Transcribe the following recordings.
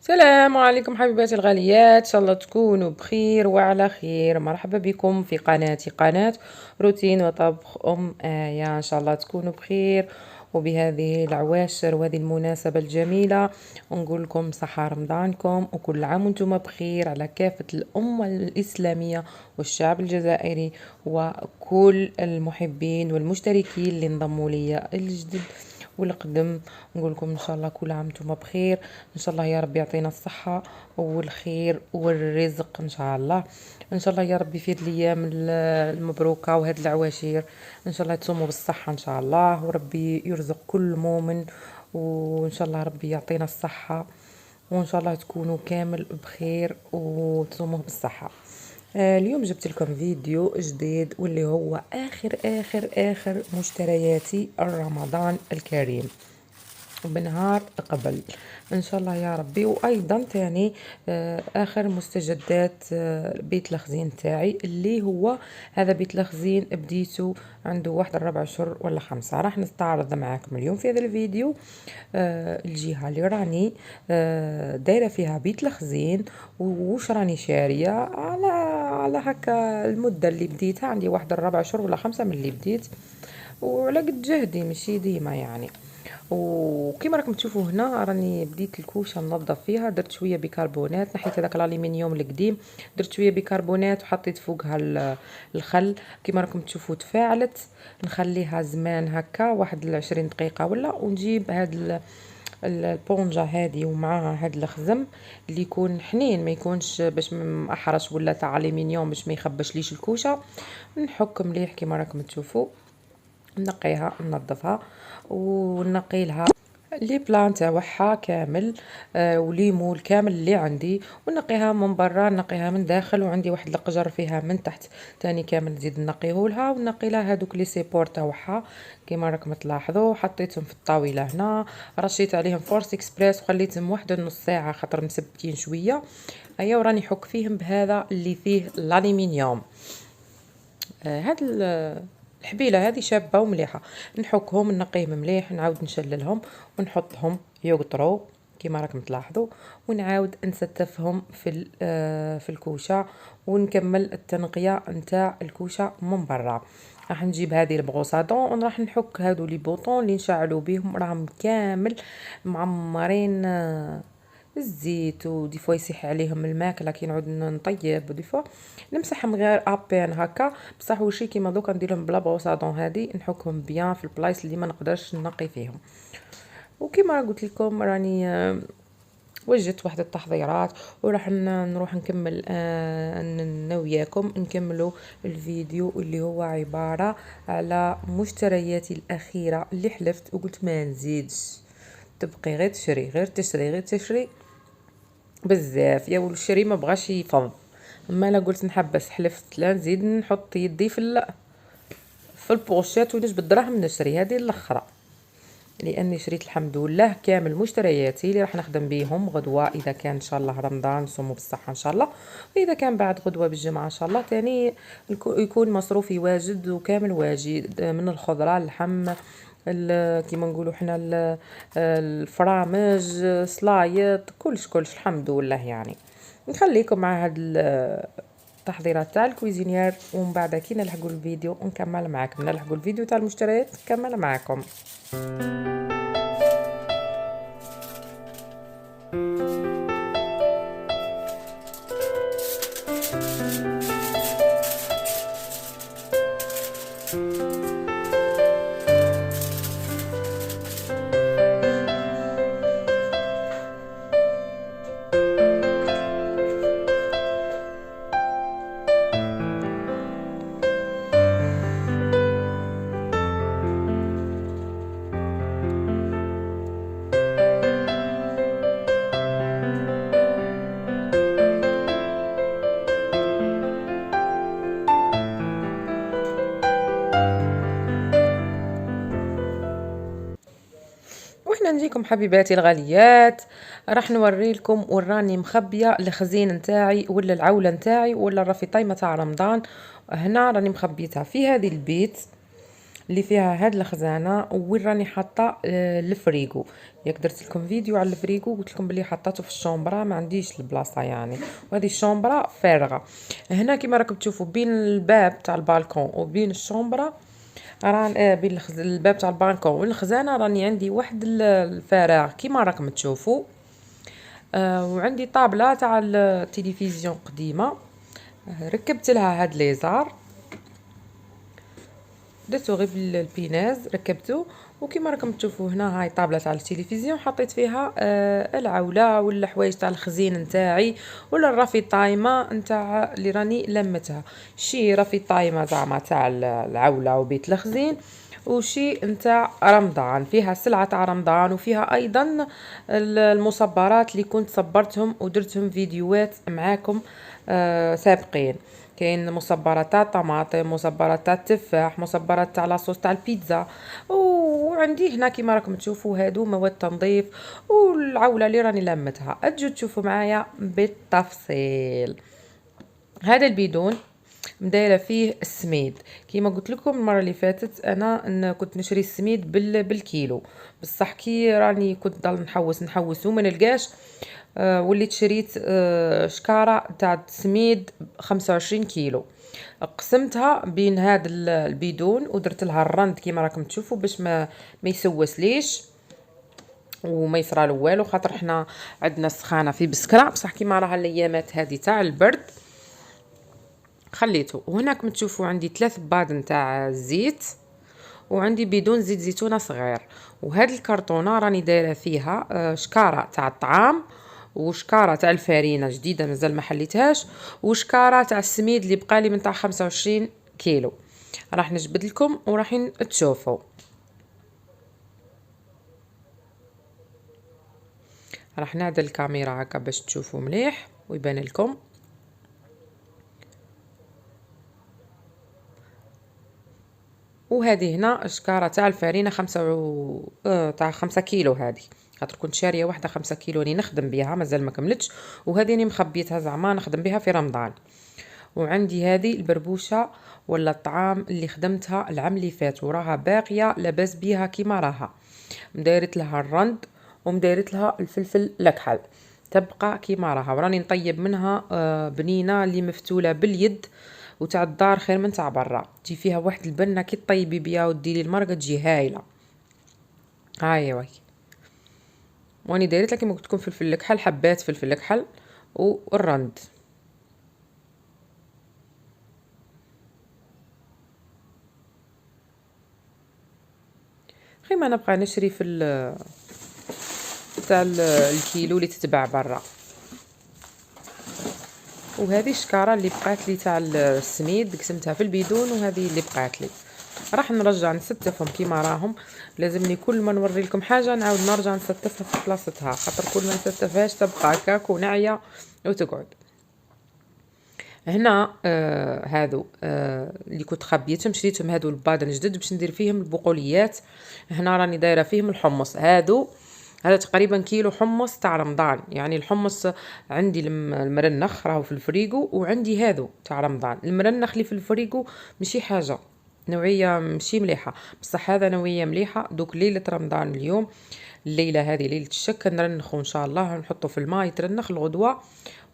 السلام عليكم حبيباتي الغاليات، ان شاء الله تكونوا بخير وعلى خير. مرحبا بكم في قناتي، قناة روتين وطبخ آية. ان شاء الله تكونوا بخير، وبهذه العواشر وهذه المناسبة الجميلة نقول لكم صحة رمضانكم وكل عام وانتم بخير على كافة الأمة الإسلامية والشعب الجزائري وكل المحبين والمشتركين اللي انضموا لي الجدد والقدم. نقول لكم ان شاء الله كل عام وانتم بخير، ان شاء الله يا رب يعطينا الصحة والخير والرزق ان شاء الله. ان شاء الله يا ربي في هذه الايام المبروكة وهاد العواشر ان شاء الله تصوموا بالصحة ان شاء الله، وربي يرزق كل مؤمن، وان شاء الله ربي يعطينا الصحة، وان شاء الله تكونوا كامل بخير وتصوموا بالصحة. اليوم جبت لكم فيديو جديد واللي هو آخر مشترياتي رمضان الكريم بنهار قبل ان شاء الله يا ربي. وايضا تاني اخر مستجدات بيت الخزين تاعي، اللي هو هذا بيت الخزين بديته عنده واحد 4 اشهر ولا 5. راح نستعرض معاكم اليوم في هذا الفيديو الجهة اللي راني دايرة فيها بيت الخزين، وش راني شارية على هكا المدة اللي بديتها. عندي واحد 4 اشهر ولا 5 من اللي بديت، وعلى قد جهدي ماشي ديما يعني. وكما راكم تشوفوا هنا راني بديت الكوشه ننظف فيها، درت شويه بيكربونات، نحيت هذاك الالومنيوم القديم، درت شويه بيكربونات وحطيت فوقها الخل. كما راكم تشوفوا تفاعلت، نخليها زمان هكا واحد 20 دقيقه ولا، ونجيب هاد البونجا هذه ومعاها هاد الخزم اللي يكون حنين، ما يكونش باش محرش ولا تاع الومنيوم باش ما يخبش ليش الكوشه. نحك مليح كما راكم تشوفوا، نقيها ننظفها ونقي لها لي بلان تاعها كامل، وليمون كامل اللي عندي، ونقيها من برا نقيها من داخل. وعندي واحد القجر فيها من تحت تاني كامل نزيد نقيه لها، ونقي لها هذوك لي سيبور تاعها كيما راكم تلاحظوا. حطيتهم في الطاوله هنا، رشيت عليهم فورس اكسبريس وخليتهم واحد نص ساعه خاطر مسبتين شويه. ايا وراني حك فيهم بهذا اللي فيه الالومنيوم. هاد الحبيله هذه شابه ومليحه. نحكهم نقيهم مليح، نعاود نشللهم ونحطهم يقطروا كما راكم تلاحظوا، ونعاود نستفهم في الكوشه، ونكمل التنقيه نتاع الكوشه من برا. راح نجيب هذه البغوصادون وراح نحك هادو لي بوطون اللي نشعلوا بهم، راهم كامل معمرين الزيت، ودي فوا يسيح عليهم الماكله كي نعود نطيب، ودي فوا نمسحهم غير ابين هكا. بصح وشي كيما دوكا نديرهم بلا بوصادون هذه، نحكهم بيان في البلايص اللي ما نقدرش نقي فيهم. وكيما قلت لكم راني وجدت واحد التحضيرات، وراح نروح نكمل وياكم نكملوا الفيديو اللي هو عبارة على مشترياتي الأخيرة اللي حلفت وقلت ما نزيدش. تبقي غير تشري غير تشري غير تشري بزاف يا والشري ما بغاش يفض. اما انا قلت نحبس، حلفت لا نزيد نحط يدي في البوشيت ونجبد الدراهم نشري هذه الاخرى، لاني شريت الحمد لله كامل مشترياتي اللي راح نخدم بيهم غدوه، اذا كان ان شاء الله رمضان نصوموا بالصحه ان شاء الله، واذا كان بعد غدوه بالجمعه ان شاء الله تاني يكون مصروفي واجد وكامل واجد، من الخضره اللحم كيما نقولوا حنا الفرامج سلايط كلش الحمد لله يعني. نخليكم مع هاد التحضيرات تاع الكويزينير، ومن بعد كي نلحقوا الفيديو نكمل معاكم، نلحقوا الفيديو تاع المشتريات نكمل معاكم. وإحنا نجيكم حبيباتي الغاليات، راح نوري لكم وراني مخبيه الخزين نتاعي ولا العوله نتاعي ولا الرفيطيمه تاع رمضان. هنا راني مخبيتها في هذه البيت اللي فيها هاد الخزانه وين راني حاطه الفريغو. ياك درت لكم فيديو على الفريغو قلت لكم بلي حطيته في الشومبرا، ما عنديش البلاصه يعني، وهذه الشومبرا فارغه. هنا كيما راكم تشوفوا بين الباب تاع البالكون وبين الشومبرا بين الباب تاع البالكون والخزانه راني عندي واحد الفراغ كيما راكم تشوفوا. وعندي طابله تاع التلفزيون قديمه، ركبت لها هاد ليزار، درتو غير بالبيناز ركبته. وكما راكم تشوفوا هنا هاي طابله تاع التلفزيون حطيت فيها العوله ولا حوايج تاع الخزين نتاعي ولا الرافي طايمه نتاع اللي راني لمتها، شي رافي طايمه زعما تاع العوله وبيت الخزين، وشي نتاع رمضان فيها سلعه تاع رمضان، وفيها ايضا المصبرات اللي كنت صبرتهم ودرتهم فيديوهات معاكم سابقين. كاين مصبرات تاع طماطم، مصبرات تاع التفاح، مصبرات تاع لاصوص تاع البيتزا. وعندي هنا كيما راكم تشوفوا هادو مواد تنظيف والعوله اللي راني لمتها. اجوا تشوفوا معايا بالتفصيل. هذا البيدون مدايره فيه السميد، كيما قلت لكم المره اللي فاتت انا كنت نشري السميد بالكيلو، بصح كي راني كنت ضل نحوس وما نلقاش. وليت شريت شكاره تاع السميد 25 كيلو، قسمتها بين هذا البيدون ودرت لها الرند كيما راكم تشوفوا باش ما يسوس ليش وما يصرالو والو، خاطر حنا عندنا السخانه في بسكره، بصح كيما راها الايامات هذه تاع البرد خليته. وهناك تشوفوا عندي 3 باد نتاع الزيت، وعندي بدون زيت زيتونه صغير. وهاد الكرتونه راني دايره فيها شكاره تاع الطعام، وشكاره تاع الفارينه جديده مازال ما حليتهاش، وشكاره تاع السميد اللي بقالي من تاع 25 كيلو. راح نجبد لكم وراح تشوفوا. راح نعدل الكاميرا هكا باش تشوفوا مليح ويبان لكم. وهذه هنا شكاره تاع الفارينه تاع 5 كيلو، هذه خاطر كنت شاريه واحده 5 كيلو راني نخدم بها مازال ما كملتش، وهذه راني مخبيتها زعما نخدم بها في رمضان. وعندي هذه البربوشه ولا الطعام اللي خدمتها العام اللي فات وراها باقيه لاباس بيها كيما راها، مدايرت لها الرند ومدايرت لها الفلفل الاكحل تبقى كيما راها، وراني نطيب منها بنينه اللي مفتوله باليد وتاع الدار خير من تاع برا، تجي فيها واحد البنه كي طيبي بيها وديري المرقه تجي هايله. هاي وي واني دايرت لك كيما قلت لكم فلفل الكحل، حبات فلفل الكحل والرند. خي ما نبقى نشري في تاع الكيلو اللي تتباع برا. وهذه الشكاره اللي بقات لي تاع السميد قسمتها في البيدون، وهذه اللي بقات لي راح نرجع نستفهم كيما راهم. لازمني كل ما نوري لكم حاجه نعاود نرجع نستفها في بلاصتها، خاطر كل ما نستفهاش تبقى هكاك ونعيا وتقعد. هنا هادو اللي كنت خبيتهم شريتهم، هادو البادن جدد باش ندير فيهم البقوليات. هنا راني دايره فيهم الحمص، هذا تقريبا كيلو حمص تاع رمضان، يعني الحمص عندي المرنخ راهو في الفريغو، وعندي هذا تاع رمضان. المرنخ اللي في الفريغو ماشي حاجه نوعيه ماشي مليحه، بصح هذا نوعيه مليحه. دوك ليله رمضان اليوم الليله هذه ليله الشك نرنخو ان شاء الله، نحطه في الماء يترنخ الغدوه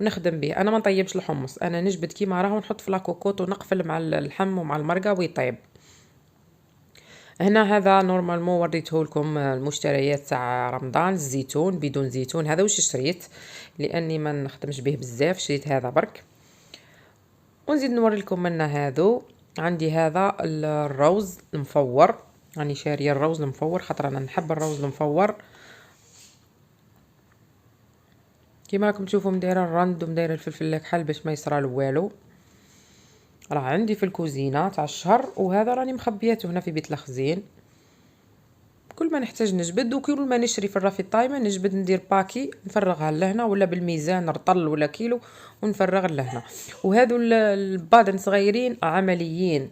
ونخدم به. انا ما نطيبش الحمص، انا نجبد كيما راه ونحط في لاكوكوط ونقفل مع اللحم ومع المرقه ويطيب. هنا هذا نورمالمون وريته لكم المشتريات تاع رمضان، الزيتون بدون زيتون هذا واش شريت لاني ما نخدمش به بزاف، شريت هذا برك. ونزيد نوري لكم منا هذا. عندي هذا الروز المفور، راني شاريه الروز المفور خاطر انا نحب الروز المفور. كيما راكم تشوفوا مدايره الرند ومدايره الفلفل الكحل باش ما يصرالو والو. راه عندي في الكوزينه تاع الشهر، وهذا راني مخبياته هنا في بيت الخزين. كل ما نحتاج نجبد، وكل ما نشري في الرافي طايمه نجبد ندير باكي نفرغها لهنا، ولا بالميزان رطل ولا كيلو ونفرغ لهنا. وهذو البادن صغيرين عمليين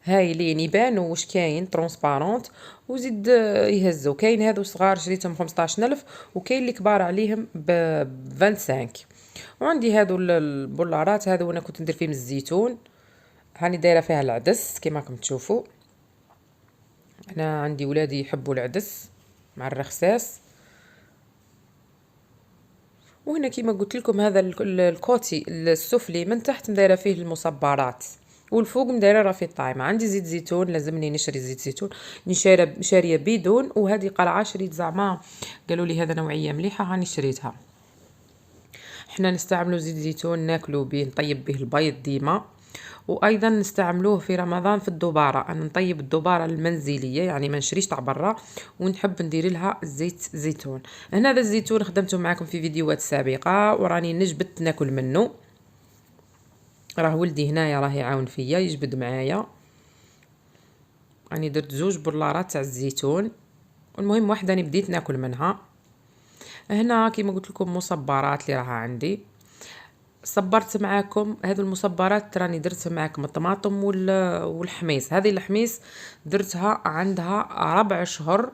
هايلين يبانوا واش كاين ترونسبارونت، وزيد يهزوا. كاين هذو صغار شريتهم 15000 وكاين اللي كبار عليهم ب 25. وعندي هذو البولارات، هذو انا كنت ندير فيهم الزيتون، هاني دايره فيها العدس كيما راكم تشوفوا. انا عندي ولادي يحبوا العدس مع الرخساس. وهنا كيما قلت لكم هذا الكوتي السفلي من تحت مدايره فيه المصبرات، والفوق مدايره راه فيه الطايمه. عندي زيت زيتون، لازمني نشري زيت زيتون، شاريه بدون، وهذه قلعه شريت زعما قالوا لي هذا نوعيه مليحه هاني شريتها. احنا نستعملوا زيت زيتون ناكلوا به، نطيب به البيض ديما، وايضا نستعملوه في رمضان في الدباره. انا نطيب الدباره المنزليه يعني ما نشريش تاع برا، ونحب ندير لها زيت زيتون. هنا هذا الزيتون خدمته معكم في فيديوهات سابقه وراني نجبت ناكل منه. راه ولدي هنايا راه يعاون فيا يجبد معايا. راني درت 2 بلارات تاع الزيتون، والمهم واحده راني بديت ناكل منها. هنا كيما قلت لكم مصبرات اللي راها عندي، صبرت معاكم هذو المصبرات. راني درت معاكم الطماطم والحميص. هذه الحميص درتها عندها 4 شهور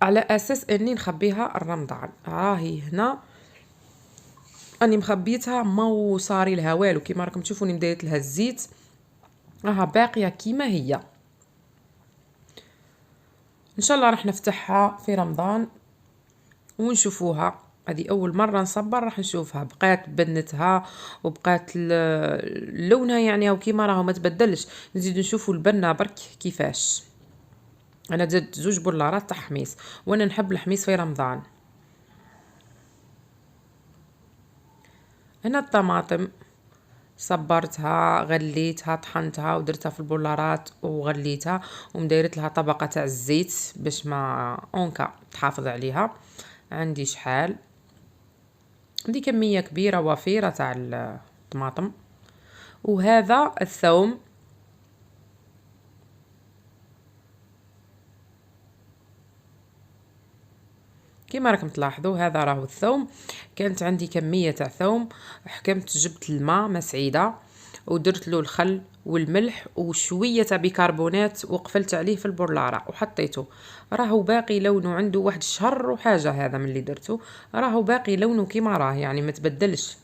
على اساس اني نخبيها رمضان. راهي هنا اني مخبيتها ما صاري لها والو، كيما راكم تشوفوني مديت لها الزيت، راها باقيه كيما هي. ان شاء الله راح نفتحها في رمضان ونشوفوها. هذه اول مره نصبر، راح نشوفها بقات بنتها وبقات لونها يعني او كيما راهو ما تبدلش. نزيد نشوفوا البنه برك كيفاش. انا درت 2 بلارات تاع حميص، وانا نحب الحميص في رمضان. هنا الطماطم صبرتها غليتها طحنتها ودرتها في البولارات وغليتها، ومديرت لها طبقه تاع الزيت باش ما اونكا تحافظ عليها. عندي شحال، عندي كميه كبيره وفيره تاع الطماطم. وهذا الثوم، كما راكم تلاحظوا هذا راهو الثوم. كانت عندي كميه تاع ثوم، حكمت جبت الماء مسعيده ودرت له الخل والملح وشويه تاع بيكربونات وقفلت عليه في البرلاره وحطيته. راهو باقي لونه عنده 1 شهر وحاجه، هذا من اللي درته راهو باقي لونه كيما راه يعني ما تبدلش.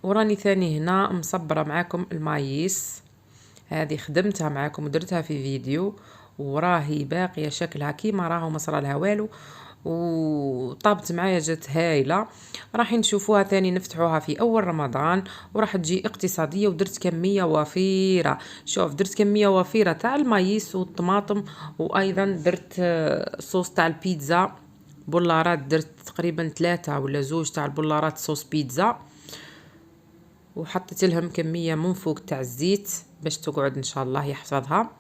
وراني ثاني هنا مصبره معاكم المايس، هذه خدمتها معاكم ودرتها في فيديو، وراهي باقيه شكلها كيما راهو ما صرا لها والو، وطابت معايا جات هايله. راح نشوفوها ثاني نفتحوها في اول رمضان، وراح تجي اقتصاديه. ودرت كميه وفيره، شوف درت كميه وفيره تاع المايس والطماطم، وايضا درت صوص تاع البيتزا بولارات، درت تقريبا 3 ولا 2 تاع البولارات صوص بيتزا، وحطيت لهم كميه من فوق تاع الزيت باش تقعد ان شاء الله يحفظها.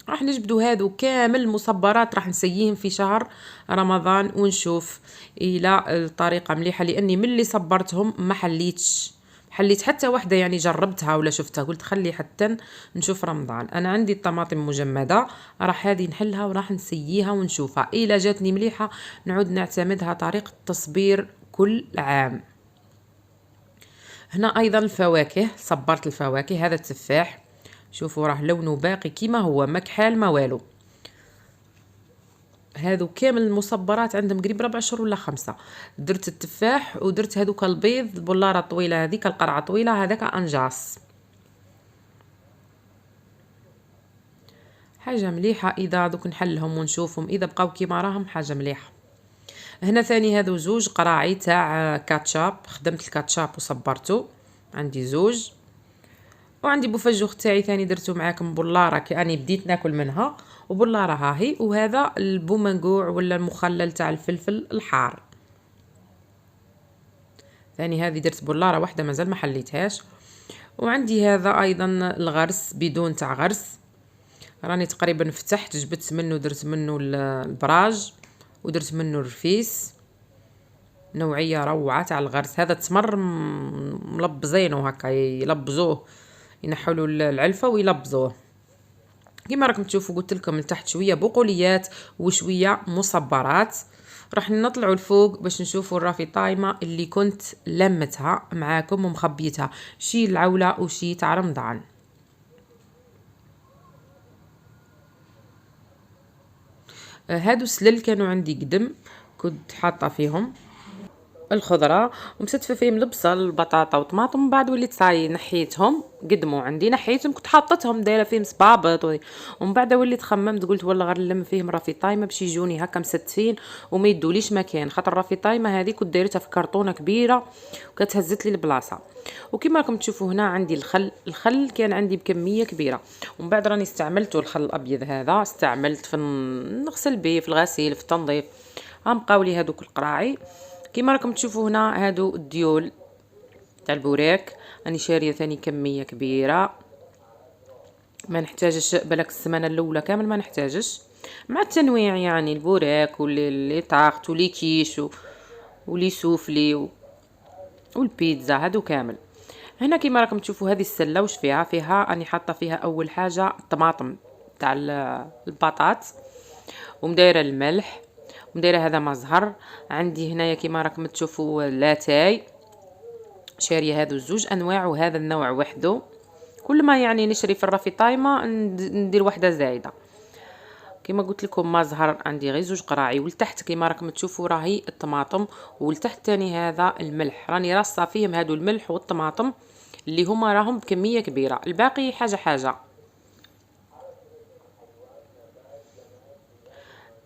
راح نجبدوا هذو كامل مصبرات، راح نسيهم في شهر رمضان ونشوف الى الطريقه مليحه، لاني من اللي صبرتهم ما حليت حتى واحده يعني جربتها ولا شفتها قلت خلي حتى نشوف رمضان. انا عندي الطماطم مجمده، راح هذه نحلها وراح نسييها ونشوفها الى جاتني مليحه نعود نعتمدها طريقه تصبير كل عام. هنا ايضا الفواكه، صبرت الفواكه. هذا التفاح شوفوا راه لونه باقي كيما هو ما كحال ما والو. هذو كامل المصبرات عندهم قريب 4 شهور ولا 5. درت التفاح ودرت هذوك البيض البلاره طويله هذيك القرعه طويله هذاك انجاص. حاجه مليحه اذا دوك نحلهم ونشوفهم اذا بقاو كيما راهم حاجه مليحه. هنا ثاني هذو 2 قراعي تاع كاتشاب، خدمت الكاتشاب وصبرته، عندي 2. وعندي بوفجوخ تاعي ثاني درتو معاكم بولاره كاني بديت ناكل منها، وبولاره هاهي. وهذا البومنقوع ولا المخلل تاع الفلفل الحار ثاني، هذه درت بولاره واحده مازال ما حليتهاش. وعندي هذا ايضا الغرس بدون تاع غرس، راني تقريبا فتحت جبت منه درت منه البراج ودرت منه الرفيس، نوعيه روعه تاع الغرس. هذا تمر ملبزينه هكا يلبزوه، ينحلوا العلفه ويلبزوه. كما راكم تشوفوا قلت لكم من تحت شويه بقوليات وشويه مصبرات. راح نطلعوا الفوق باش نشوفوا الرافي طايمه اللي كنت لمتها معاكم ومخبيتها، شي العوله وشي تاع رمضان. هادو سلل كانوا عندي قدم كنت حاطه فيهم. الخضره، ومستفه فيهم البصل البطاطا والطماطم. من بعد وليت صاي نحيتهم، قدموا عندي نحيتهم، كنت حاطتهم دايره فيهم صبابط ومن بعد وليت خممت قلت والله غير نلم فيهم رافي طايمه باش يجوني هكا مستفين وما يدوليش مكان، خاطر رافي طايمه هذه كنت دايرتها في كرتونه كبيره وكتهزت لي البلاصه. وكما راكم تشوفوا هنا عندي الخل كان عندي بكميه كبيره، ومن بعد راني استعملته الخل الابيض هذا، استعملت في نغسل به في الغسيل في التنظيف. غنبقاو لي هذوك القراعي كما راكم تشوفوا هنا. هادو الديول تاع البوراك راني شاريه ثاني كميه كبيره، ما نحتاجش بالك السمانه الاولى كامل ما نحتاجش، مع التنويع يعني البوراك واللي طاغت ولي كيش ولي سوفلي والبيتزا هادو كامل. هنا كما راكم تشوفوا هذه السله واش فيها راني حاطه فيها اول حاجه الطماطم تاع البطاط، ومدايره الملح، ومدايره هذا ما زهر. عندي هنايا كما راكم تشوفوا لاتاي، شاريه هذو الزوج انواع وهذا النوع وحده. كل ما يعني نشري في الرافي طايمه ندير واحده زايده. كما قلت لكم ما زهر عندي غير زوج قراعي، ولتحت كما راكم تشوفوا راهي الطماطم، ولتحت تاني هذا الملح راني راصه فيهم هادو الملح والطماطم اللي هما راهم بكميه كبيره، الباقي حاجه حاجه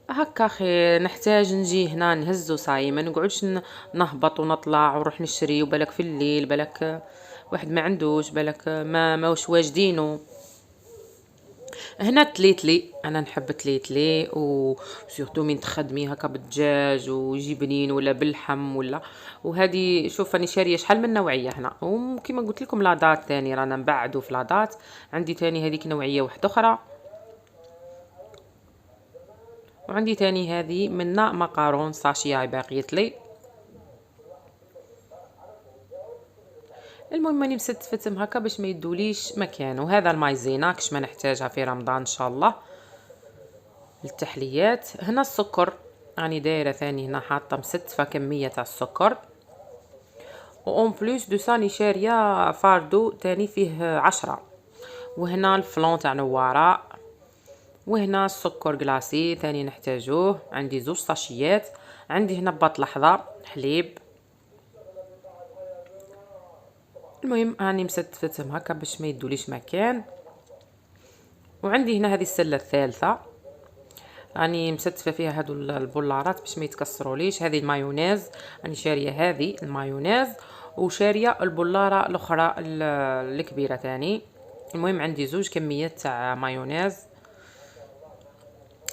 هكا. خير نحتاج نجي هنا نهزو صاي، ما نقعدش نهبط ونطلع ونروح نشري، وبالك في الليل بالك واحد ما عندوش بالك ما واش واجدينه. هنا تليتلي انا نحب تليتلي وسورتو من تخدمي هكا بالدجاج ويجي بنين ولا باللحم ولا. وهذه شوف راني شاريه شحال من نوعيه هنا، وكما قلت لكم لاضات ثاني رانا نبعدوا في لاضات. عندي ثاني هذيك نوعيه واحده اخرى، وعندي تاني هذه منا مقارون ساشيه باقيت لي. المهم راني مستفتهم هكا باش ما يدوليش مكان. وهذا المايزينا كش ما نحتاجها في رمضان ان شاء الله للتحليات. هنا السكر راني دايره ثاني هنا حاطه مستفه كميه تاع السكر، اون بلوس دو ساني شاريه فاردو تاني فيه 10. وهنا الفلون تاع نواره، وهنا السكر كلاصي ثاني نحتاجوه، عندي زوج ساشيات. عندي هنا بط لحظه حليب. المهم راني مستفتهم هكا باش ما يدوليش مكان. وعندي هنا هذه السله الثالثه راني مستفه فيها هادو البولارات باش ما يتكسروليش. هذه المايونيز راني شاريه هذه المايونيز، وشاريه البولاره الاخرى الكبيره تاني. المهم عندي زوج كميات تاع مايونيز.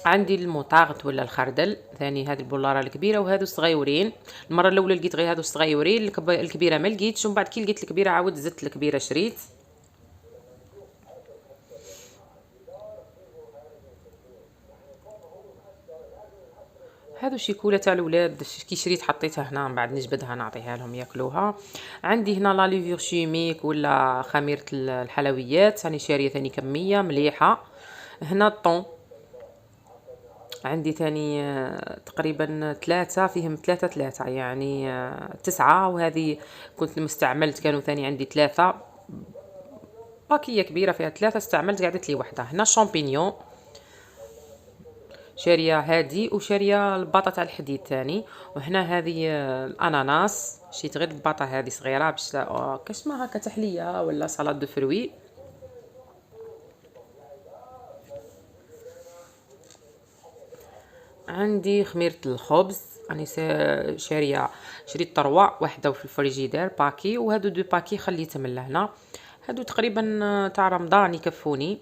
عندي المطاغت ولا الخردل ثاني، هذه البولاره الكبيره وهذو الصغيورين. المره الاولى لقيت غير هذو الصغيورين، الكبيره ما لقيتش، ومن بعد كي لقيت الكبيره عاود زدت الكبيره شريت. هذو شيكوله تاع الاولاد كي شريت حطيتها هنا، من بعد نجبدها نعطيها لهم ياكلوها. عندي هنا لا ليفير شيميك ولا خميره الحلويات راني شاريه ثاني كميه مليحه. هنا الطون عندي ثاني تقريبا 3 فيهم 3 يعني 9. وهذه كنت مستعملت كانوا ثاني عندي 3 باكية كبيرة فيها 3 استعملت قعدت لي وحدة. هنا شامبينيون شارية هادي، وشارية الباطة تاع الحديد ثاني. وهنا هذه الاناناس شيت غير الباطة هذه صغيرة باش كاسمها هكا تحلية ولا سلطة دو فروي. عندي خميرة الخبز راني شريت 3 وحده في الفريجيدير باكي، وهادو 2 باكي خليتهم لهنا. هادو تقريبا تاع رمضان يكفوني.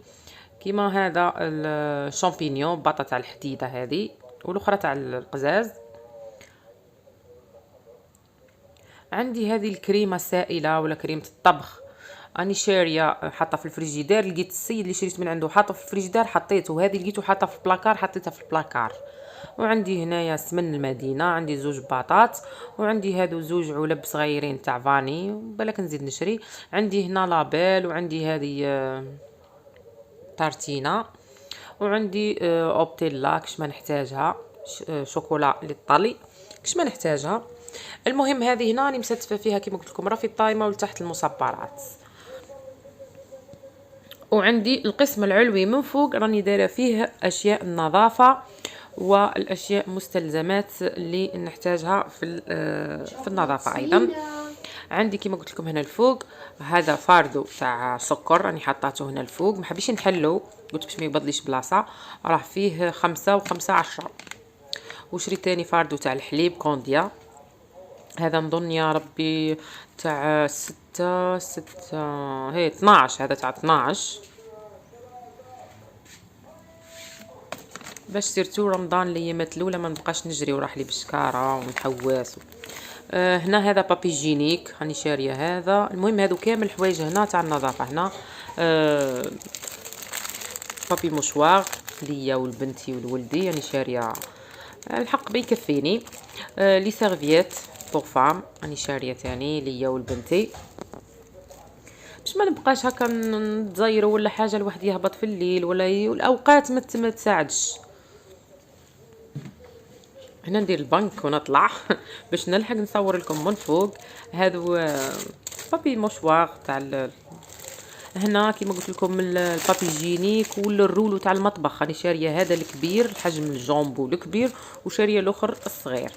كيما هذا الشامبينيون بطاطا تاع الحديده هذه، والاخرى تاع القزاز. عندي هذه الكريمه السائله ولا كريمه الطبخ اني شاريه حاطه في الفريجيدير. لقيت السيد اللي شريت من عنده حاطه في الفريجيدير حطيته، وهذه لقيته حاطه في البلاكار حطيتها في البلاكار. وعندي هنايا سمن المدينه، عندي زوج باطات، وعندي هادو زوج علب صغيرين تاع فاني بالك نزيد نشري. عندي هنا لابيل، وعندي هذه تارتينا، وعندي اوبتيلا كش ما نحتاجها، شوكولا للطلي كش ما نحتاجها. المهم هذه هنا راني مستفه فيها كيما قلت لكم راه في الطايمه ولتحت المصبرات. وعندي القسم العلوي من فوق راني دايره فيه اشياء النظافه والاشياء مستلزمات اللي نحتاجها في النظافه ايضا. عندي كما قلت لكم هنا الفوق، هذا فاردو تاع سكر راني حطاته هنا الفوق، ما حبيش نحلو، قلت باش ما يبدليش بلاصه، راه فيه 5 و5 10. وشريت تاني فاردو تاع الحليب كونديا، هذا نظن يا ربي تاع 6 هي 12، هذا تاع 12 باش سيرتو رمضان الايامات الاولى ما نبقاش نجري وراح لي بالشكاره ونحواس. هنا هذا بابي جينيك راني شاريه هذا. المهم هادو كامل الحوايج هنا تاع النظافه. هنا بابي مشواغ ليا ولبنتي ولولدي، يعني شاريه الحق بيكفيني. لي سيرفييت بور فام راني شاريه تاني ليا ولبنتي، باش ما نبقاش هكا نتزايرو ولا حاجه الواحد يهبط في الليل ولا الاوقات ما تساعدش. هنا ندير البنك ونطلع باش نلحق نصور لكم من فوق. هذو بابي مشواغ تاع هنا كيما قلت لكم البابي جينيك والرولو تاع المطبخ راني شاريه هذا الكبير الحجم الجامبو الكبير، وشاريه الاخر الصغير.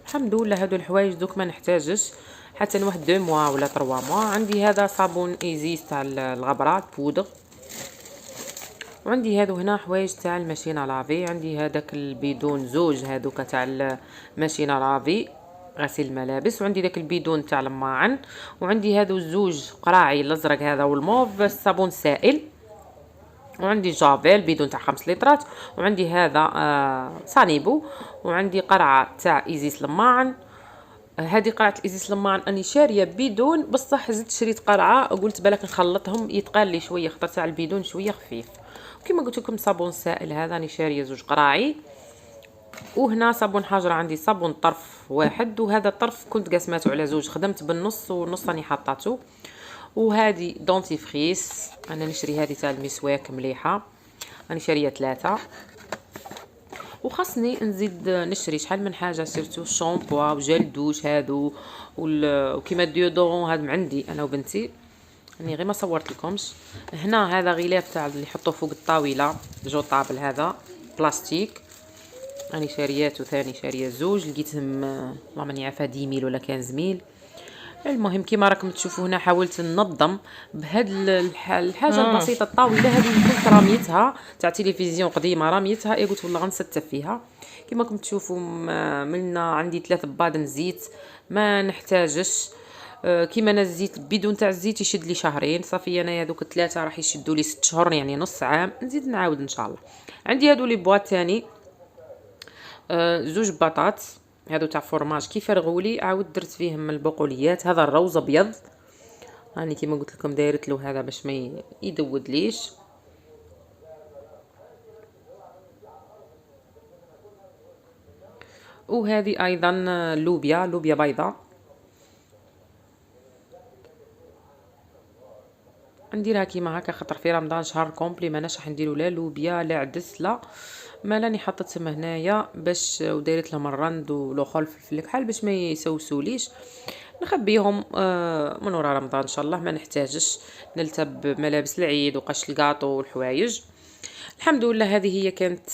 الحمد لله هادو الحوايج دوك ما نحتاجش حتى واحد 2 موا ولا 3 موا. عندي هذا صابون ايزيس تاع الغبره بودر، وعندي هادو هنا حوايج تاع الماشينه لافي. عندي هذاك البيدون زوج هادوك تاع الماشينه لافي غسيل الملابس، وعندي داك البيدون تاع الماعن، وعندي هادو الزوج قراعي الازرق هذا والموف الصابون سائل، وعندي جافيل بيدون تاع 5 لترات، وعندي هذا صانيبو، وعندي قرعه تاع ايزيس الماعن. هذه قرعه الايزيس لماعن اني شاريه بيدون، بصح زدت شريت قرعه قلت بالك نخلطهم يتقال لي شويه خاطر تاع البيدون شويه خفيف. وكما قلت لكم صابون سائل هذا راني شاريه زوج قراعي. وهنا صابون حجر عندي صابون طرف واحد، وهذا الطرف كنت قسماته على زوج، خدمت بالنص والنص راني حطاته. وهذه دونتيفريس انا نشري هذه تاع المسواك مليحه، راني شاريه 3. وخاصني نزيد نشري شحال من حاجه، سيرتو الشامبو وجل دوش هادو وكيما ديودورون هاد عندي انا وبنتي، راني غير ما صورت لكمش. هنا هذا غلاف تاع اللي يحطوه فوق الطاوله جو طابل هذا بلاستيك، راني شارياته ثاني شاريه زوج، لقيتهم والله ماني عارفه 10 ميل ولا 15 ميل. المهم كيما راكم تشوفوا هنا حاولت ننظم بهاد الحاجه البسيطه الطاوله هذه اللي كنت راميتها تاع تلفزيون قديمه راميتها، قلت والله غنستف فيها. كيما راكم تشوفوا ملنا عندي 3 بادن زيت ما نحتاجش. كيما انا الزيت بدون تاع الزيت يشد لي شهرين، صافي انا هذوك 3 راح يشدوا لي 6 شهور يعني نص عام، نزيد نعاود ان شاء الله. عندي هادو لي بواط ثاني زوج بطاط هادو تاع فورماج كيف رغولي، عاود درت فيهم البقوليات. هذا الروز ابيض راني كيما قلت لكم دايرت له هذا باش ما يدود ليش. وهذه ايضا لوبيا بيضاء نديرها كيما هكا خاطر في رمضان شهر كومبلي ما نشح نديرو لا لوبيا لا عدس لا ما لاني حطيت سما هنايا باش ودايرت لهم الرند ولو الفلفل الكحل باش ما يسوسوليش، نخبيهم من ورا رمضان ان شاء الله ما نحتاجش نلتب ملابس العيد وقش الكاطو والحوايج. الحمد لله هذه هي كانت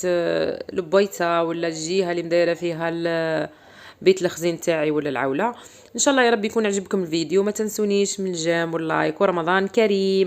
البويته ولا الجهه اللي مدايره فيها بيت الخزين تاعي ولا العوله. ان شاء الله يا رب يكون عجبكم الفيديو، ما تنسونيش من الجام واللايك، ورمضان كريم.